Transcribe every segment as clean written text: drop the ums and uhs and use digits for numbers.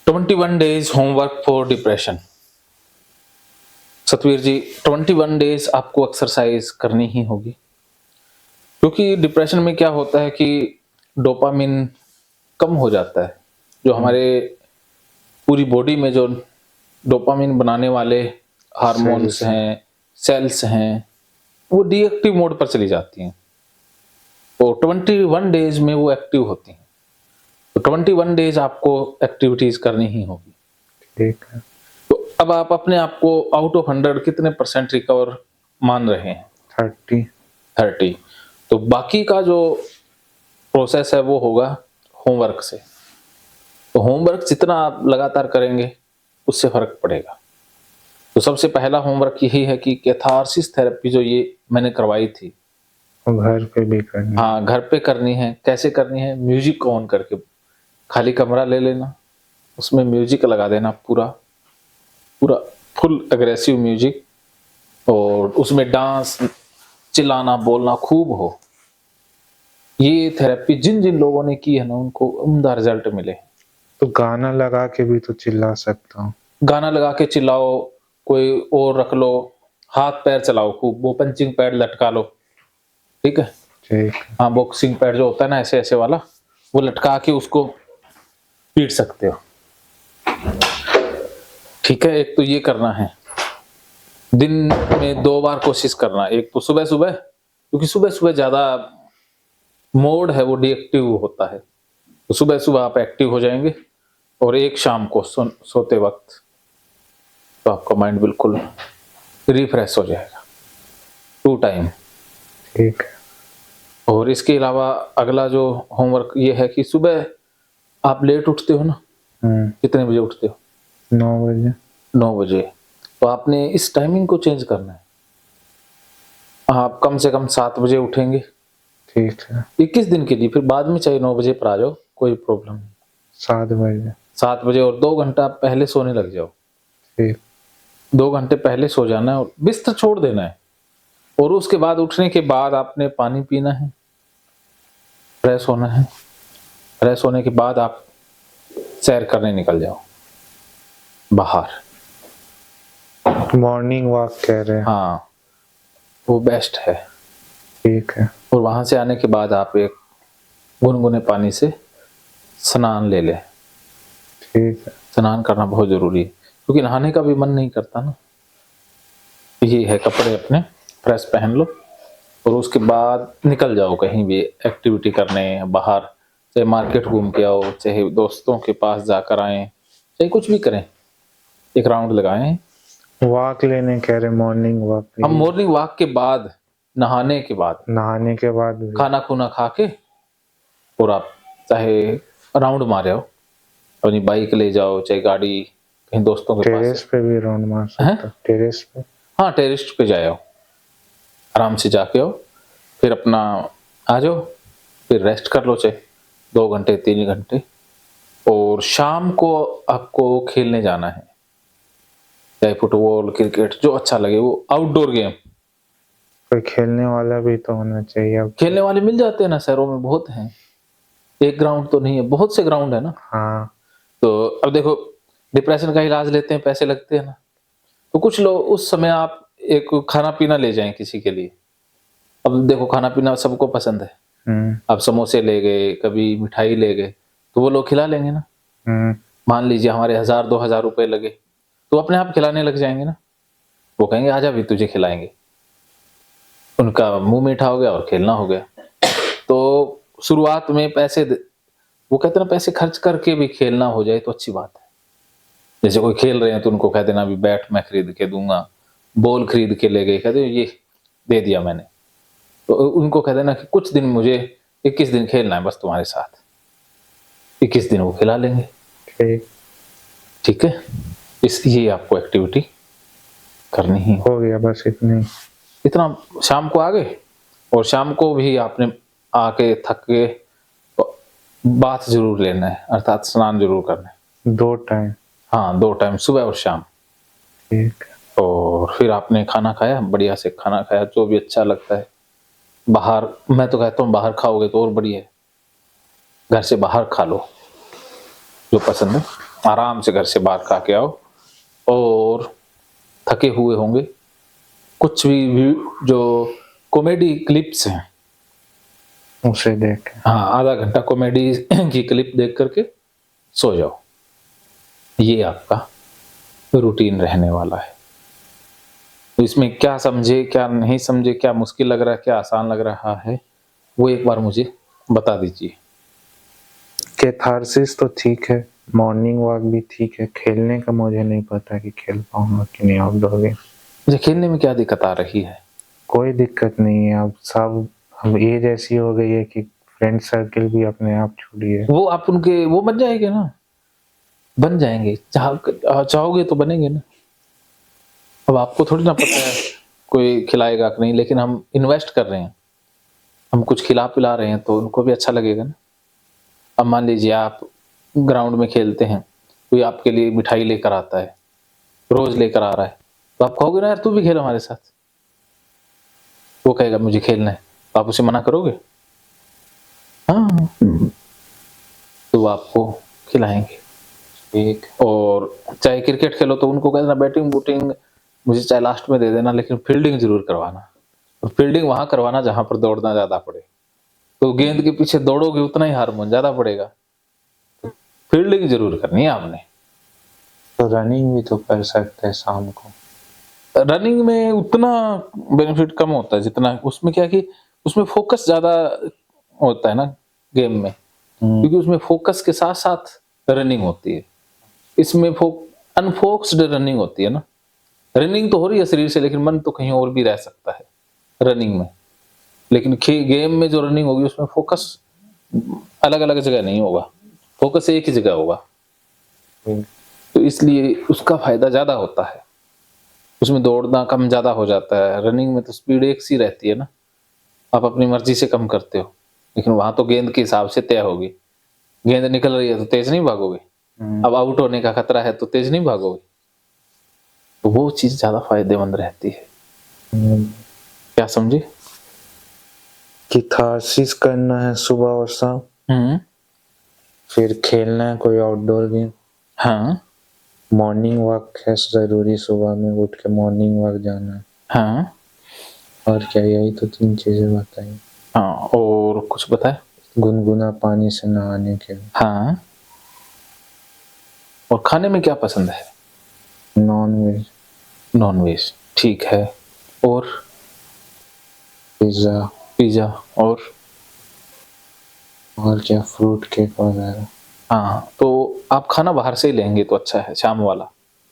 21 days homework for depression. Satveer ji, 21 days आपको exercise करनी ही होगी, क्योंकि डिप्रेशन में क्या होता है कि डोपामिन कम हो जाता है। जो हमारे पूरी बॉडी में जो डोपामिन बनाने वाले हार्मोन्स हैं, सेल्स हैं, वो डीएक्टिव मोड पर चली जाती हैं। तो 21 डेज में वो एक्टिव होती हैं। तो 21 डेज आपको एक्टिविटीज करनी ही होगी। ठीक है। तो अब आप अपने आप को आउट ऑफ 100 कितने % रिकवर मान रहे हैं? 30। तो बाकी का जो प्रोसेस है वो होगा होमवर्क से। तो होमवर्क जितना आप लगातार करेंगे उससे फर्क पड़ेगा। तो सबसे पहला होमवर्क यही है कि कैथारसिस थेरेपी जो ये मैंने करवाई थी, घर पे भी करनी। हाँ, घर पे करनी है। कैसे करनी है? म्यूजिक को ऑन करके खाली कमरा ले लेना, उसमें म्यूजिक लगा देना, पूरा फुल एग्रेसिव म्यूजिक, और उसमें डांस, चिल्लाना, बोलना खूब हो। ये थेरेपी जिन जिन लोगों ने की है ना, उनको उम्दा रिजल्ट मिले। तो गाना लगा के भी तो चिल्ला सकता हूँ। गाना लगा के चिल्लाओ, कोई और रख लो, हाथ पैर चलाओ खूब, वो पंचिंग पैड लटका लो, ठीक है? ठीक। हाँ, बॉक्सिंग पैड जो होता है ना ऐसे ऐसे वाला, वो लटका के उसको पीट सकते हो, ठीक है? एक तो ये करना है। दिन में 2 बार कोशिश करना। एक तो सुबह सुबह, क्योंकि सुबह सुबह ज्यादा मोड है वो डीएक्टिव होता है, तो सुबह सुबह आप एक्टिव हो जाएंगे। और एक शाम को सोते वक्त, तो आपका माइंड बिल्कुल रिफ्रेश हो जाएगा 2 टाइम। ठीक है। और इसके अलावा अगला जो होमवर्क ये है कि सुबह आप लेट उठते हो ना? कितने बजे उठते हो? 9 बजे। 9 बजे। तो आपने इस टाइमिंग को चेंज करना है। आप कम से कम 7 बजे उठेंगे। ठीक है। 21 दिन के लिए, फिर बाद में चाहे 9 बजे पर आ जाओ, कोई प्रॉब्लम नहीं। 7 बजे। 7 बजे, और 2 घंटा पहले सोने लग जाओ। ठीक। 2 घंटे पहले सो जाना है और बिस्तर छोड़ देना है। और उसके बाद उठने के बाद आपने पानी पीना है, फ्रेश होना है। फ्रेश होने के बाद आप सैर करने निकल जाओ बाहर। मॉर्निंग वॉक कह रहे हैं। हाँ, वो बेस्ट है। ठीक है। और वहां से आने के बाद आप एक गुनगुने पानी से स्नान ले लें। ठीक है। स्नान करना बहुत जरूरी है, क्योंकि नहाने का भी मन नहीं करता ना। ये है, कपड़े अपने फ्रेश पहन लो और उसके बाद निकल जाओ कहीं भी एक्टिविटी करने बाहर। चाहे मार्केट घूम के आओ, चाहे दोस्तों के पास जाकर आए, चाहे कुछ भी करें, एक राउंड लगाएं। वॉक लेने कह रहे, मॉर्निंग वॉक। हम मॉर्निंग वॉक के बाद, नहाने के बाद, नहाने के बाद भी। खाना खुना खा के, और आप चाहे राउंड मारे हो, अपनी बाइक ले जाओ, चाहे गाड़ी, कहीं दोस्तों के पास। टेरेस पे भी राउंड मार सकते हो। टेरेस पे? हाँ, टेरेस पे जाओ, आराम से जाके आओ, फिर अपना आ जाओ, फिर रेस्ट कर लो, चाहे 2 घंटे 3 घंटे। और शाम को आपको खेलने जाना है, चाहे फुटबॉल, क्रिकेट, जो अच्छा लगे, वो आउटडोर गेम। कोई खेलने वाला भी तो होना चाहिए। अब खेलने वाले मिल जाते हैं ना, शहरों में बहुत हैं। एक ग्राउंड तो नहीं है, बहुत से ग्राउंड है ना। हाँ। तो अब देखो, डिप्रेशन का इलाज लेते हैं, पैसे लगते हैं ना। तो कुछ लोग उस समय आप एक खाना पीना ले जाएं किसी के लिए। अब देखो, खाना पीना सबको पसंद है। आप समोसे ले गए, कभी मिठाई ले गए, तो वो लोग खिला लेंगे ना। मान लीजिए हमारे 1000-2000 रुपए लगे, तो अपने आप खिलाने लग जाएंगे ना। वो कहेंगे आजा भी तुझे खिलाएंगे। उनका मुंह मीठा हो गया और खेलना हो गया। तो शुरुआत में वो कहते हैं ना, पैसे खर्च करके भी खेलना हो जाए तो अच्छी बात है। जैसे कोई खेल रहे हैं तो उनको कह देना अभी बैट मैं खरीद के दूंगा, बॉल खरीद के ले गए, कहते ये दे दिया मैंने। तो उनको कह देना कि कुछ दिन मुझे 21 दिन खेलना है बस तुम्हारे साथ। 21 दिन वो खिला लेंगे। ठीक है? ये आपको एक्टिविटी करनी ही हो गया, बस इतना। शाम को आ गए, और शाम को भी आपने आके थक के बाथ जरूर लेना है, अर्थात स्नान जरूर करना है। 2 टाइम? हाँ, 2 टाइम, सुबह और शाम। ठीक। और फिर आपने खाना खाया, बढ़िया से खाना खाया, जो भी अच्छा लगता है। बाहर, मैं तो कहता हूँ बाहर खाओगे तो और बढ़िया है, घर से बाहर खा लो जो पसंद है। आराम से घर से बाहर खा के आओ और थके हुए होंगे, कुछ भी जो कॉमेडी क्लिप्स हैं उसे देख के। हाँ, आधा घंटा कॉमेडी की क्लिप देख करके सो जाओ। ये आपका रूटीन रहने वाला है। तो इसमें क्या समझे, क्या नहीं समझे, क्या मुश्किल लग रहा है, क्या आसान लग रहा है, वो एक बार मुझे बता दीजिए। कैथारसिस तो ठीक है, मॉर्निंग वॉक भी ठीक है, खेलने का मुझे नहीं पता कि खेल पाऊंगा कि नहीं आउटडोर गेम। मुझे खेलने में क्या दिक्कत आ रही है? कोई दिक्कत नहीं है, अब एज ऐसी हो गई है कि फ्रेंड सर्कल भी अपने आप छूट गया। वो आप उनके वो बन जाएंगे ना, बन जाएंगे, चाहोगे तो बनेंगे ना। अब आपको थोड़ी ना पता है कोई खिलाएगा कि नहीं, लेकिन हम इन्वेस्ट कर रहे हैं, हम कुछ खिला पिला रहे हैं तो उनको भी अच्छा लगेगा ना। अब मान लीजिए आप ग्राउंड में खेलते हैं, कोई आपके लिए मिठाई लेकर आता है, रोज लेकर आ रहा है, तो आप कहोगे ना यार तू भी खेल हमारे साथ। वो कहेगा मुझे खेलना है, तो आप उसे मना करोगे? हाँ, तो वो आपको खिलाएंगे। ठीक। और चाहे क्रिकेट खेलो तो उनको कह देना बैटिंग बूटिंग मुझे चाहे लास्ट में दे देना, लेकिन फील्डिंग जरूर करवाना। और फील्डिंग वहां करवाना जहां पर दौड़ना ज्यादा पड़े, तो गेंद के पीछे दौड़ोगे उतना ही हार्मोन ज्यादा पड़ेगा। तो फील्डिंग जरूर करनी है आपने। तो रनिंग भी तो कर सकते हैं शाम को। रनिंग में उतना बेनिफिट कम होता है जितना उसमें, क्या कि उसमें फोकस ज्यादा होता है ना गेम में, क्योंकि उसमें फोकस के साथ साथ रनिंग होती है। इसमें अनफोकस्ड रनिंग होती है ना। रनिंग तो हो रही है शरीर से, लेकिन मन तो कहीं और भी रह सकता है रनिंग में। लेकिन गेम में जो रनिंग होगी उसमें फोकस अलग अलग जगह नहीं होगा, फोकस एक ही जगह होगा। तो इसलिए उसका फायदा ज्यादा होता है। उसमें दौड़ना कम ज्यादा हो जाता है, रनिंग में तो स्पीड एक सी रहती है ना, आप अपनी मर्जी से कम करते हो। लेकिन वहां तो गेंद के हिसाब से तय होगी, गेंद निकल रही है तो तेज नहीं भागोगे, अब आउट होने का खतरा है तो तेज नहीं भागोगे। तो वो चीज ज्यादा फायदेमंद रहती है। क्या समझे? कैथारसिस करना है सुबह और शाम, फिर खेलना है कोई आउटडोर गेम। हाँ मॉर्निंग वॉक है जरूरी, सुबह में उठ के मॉर्निंग वॉक जाना है। हाँ और क्या, यही तो 3 चीजें बताई। हाँ, और कुछ बताए? गुनगुना पानी से नहाने के लिए। हाँ, और खाने में क्या पसंद है? Non veg. नॉन वेज, ठीक है। और पिज्जा। पिज्जा, और क्या, फ्रूट केक वगैरह। हाँ, तो आप खाना बाहर से ही लेंगे तो अच्छा है, शाम वाला।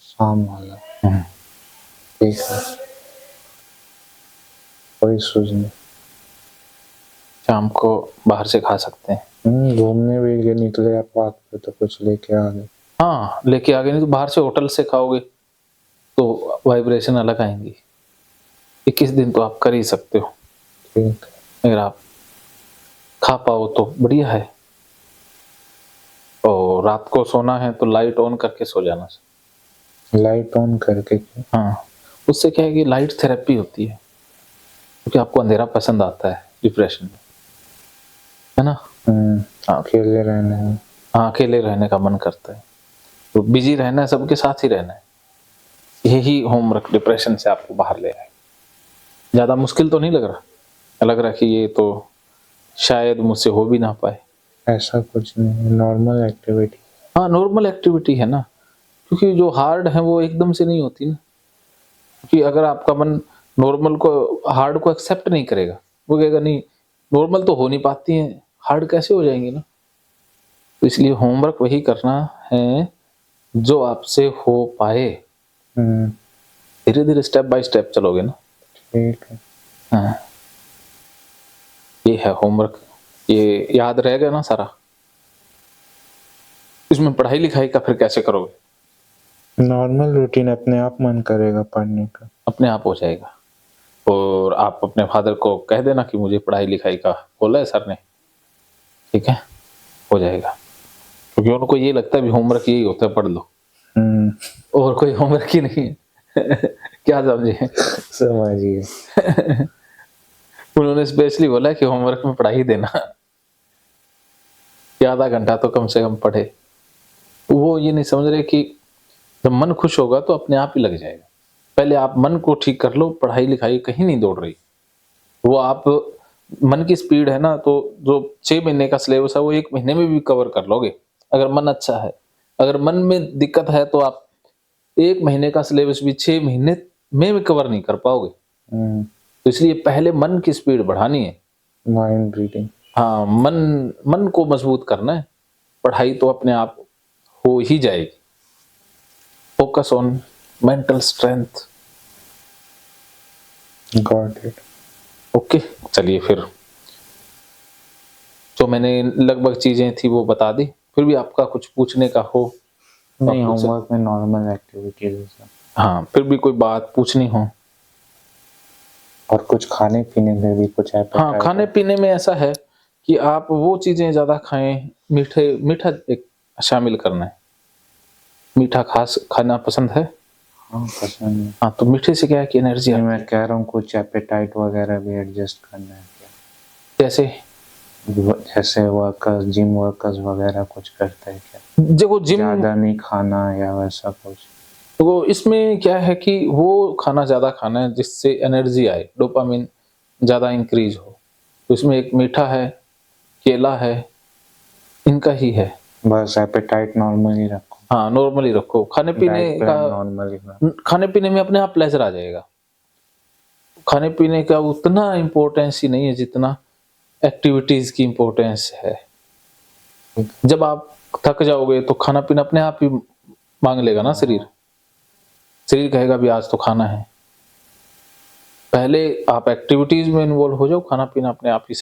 शाम वाला ठीक है, कोई सूझ नहीं। शाम को बाहर से खा सकते हैं। घूमने भी गए, निकले आप पार्क पे तो कुछ लेके आ गए। हाँ, लेके आ गए, नहीं तो बाहर से होटल से खाओगे तो वाइब्रेशन अलग आएंगी। 21 दिन तो आप कर ही सकते हो, ठीक। अगर आप खा पाओ तो बढ़िया है। और रात को सोना है तो लाइट ऑन करके सो जाना। लाइट ऑन करके क्यों? हाँ, उससे क्या है कि लाइट थेरेपी होती है, क्योंकि आपको अंधेरा पसंद आता है डिप्रेशन में, है ना। अकेले रहने में। हाँ, अकेले रहने का मन करता है, तो बिजी रहना है, सबके साथ ही रहना है। यही होमवर्क डिप्रेशन से आपको बाहर ले आए। ज्यादा मुश्किल तो नहीं लग रहा? लग रहा कि ये तो शायद मुझसे हो भी ना पाए। ऐसा कुछ नहीं, नॉर्मल एक्टिविटी। हाँ, नॉर्मल एक्टिविटी है ना, क्योंकि जो हार्ड है वो एकदम से नहीं होती ना। क्योंकि अगर आपका मन नॉर्मल को हार्ड को एक्सेप्ट नहीं करेगा, वो कहेगा नहीं नॉर्मल तो हो नहीं पाती है, हार्ड कैसे हो जाएंगी ना। तो इसलिए होमवर्क वही करना है जो आपसे हो पाए। धीरे धीरे स्टेप बाय स्टेप चलोगे ना। ठीक है। हाँ, ये है होमवर्क, ये याद रहेगा ना सारा। इसमें पढ़ाई लिखाई का फिर कैसे करोगे? नॉर्मल रूटीन, अपने आप मन करेगा पढ़ने का, अपने आप हो जाएगा। और आप अपने फादर को कह देना कि मुझे पढ़ाई लिखाई का बोला है सर ने, ठीक है, हो जाएगा। क्योंकि उनको ये लगता है भी होमवर्क यही होता है, पढ़ लो, और कोई होमवर्क ही नहीं है। क्या समझे? समझिए। उन्होंने स्पेशली बोला कि होमवर्क में पढ़ाई देना कि आधा घंटा तो कम से कम पढ़े। वो ये नहीं समझ रहे कि जब मन खुश होगा तो अपने आप ही लग जाएगा। पहले आप मन को ठीक कर लो, पढ़ाई-लिखाई कहीं नहीं दौड़ रही। वो आप मन की स्पीड है ना, तो जो 6 महीने का सिलेबस है वो 1 महीने में भी कवर कर लोगे, अगर मन अच्छा है। अगर मन में दिक्कत है तो आप 1 महीने का सिलेबस भी 6 महीने में भी कवर नहीं कर पाओगे। तो इसलिए पहले मन की स्पीड बढ़ानी है। Mind reading. हाँ, मन को मजबूत करना है, पढ़ाई तो अपने आप हो ही जाएगी। Focus on mental strength. Got it. Okay, चलिए फिर जो मैंने लगभग चीजें थी वो बता दी। फिर भी आपका कुछ पूछने का हो तो नहीं, आप पूछ सकते। होमवर्क में नॉर्मल एक्टिविटीज है सब। हाँ, फिर भी कोई बात पूछनी हो। और कुछ खाने पीने में भी कुछ हाँ, appetite खाने है? पीने में ऐसा है कि आप वो चीजें ज्यादा खाएं, मीठा एक शामिल करना है। मीठा खास खाना पसंद है? हाँ, पसंद है। हाँ, तो मीठे से क्या है कि एनर्जी नहीं, आती मैं है। कह रहा हूँ कुछ एपेटाइट वगैरह भी एडजस्ट करना है क्या? जैसे जैसे वर्कर्स, जिम वर्कर्स वगैरह कुछ करते हैं क्या? देखो जिम, ज्यादा नहीं खाना या वैसा कुछ? तो इसमें क्या है कि वो खाना ज्यादा खाना है जिससे एनर्जी आए, डोपामिन ज्यादा इंक्रीज हो। तो इसमें एक मीठा है, केला है, इनका ही है। बस एपेटाइट नॉर्मल ही रखो। हाँ, नॉर्मली रखो। खाने पीने डाइट का प्लान नॉर्मल ही रखो। खाने पीने में अपने आप प्लेजर आ जाएगा। खाने पीने का उतना इम्पोर्टेंस ही नहीं है जितना एक्टिविटीज की इम्पोर्टेंस है। जब आप थक जाओगे तो खाना पीना अपने आप ही मांग लेगा ना शरीर। शरीर कहेगा भी आज तो खाना है। पहले आप एक्टिविटीज में इन्वॉल्व हो जाओ, खाना पीना अपने आप ही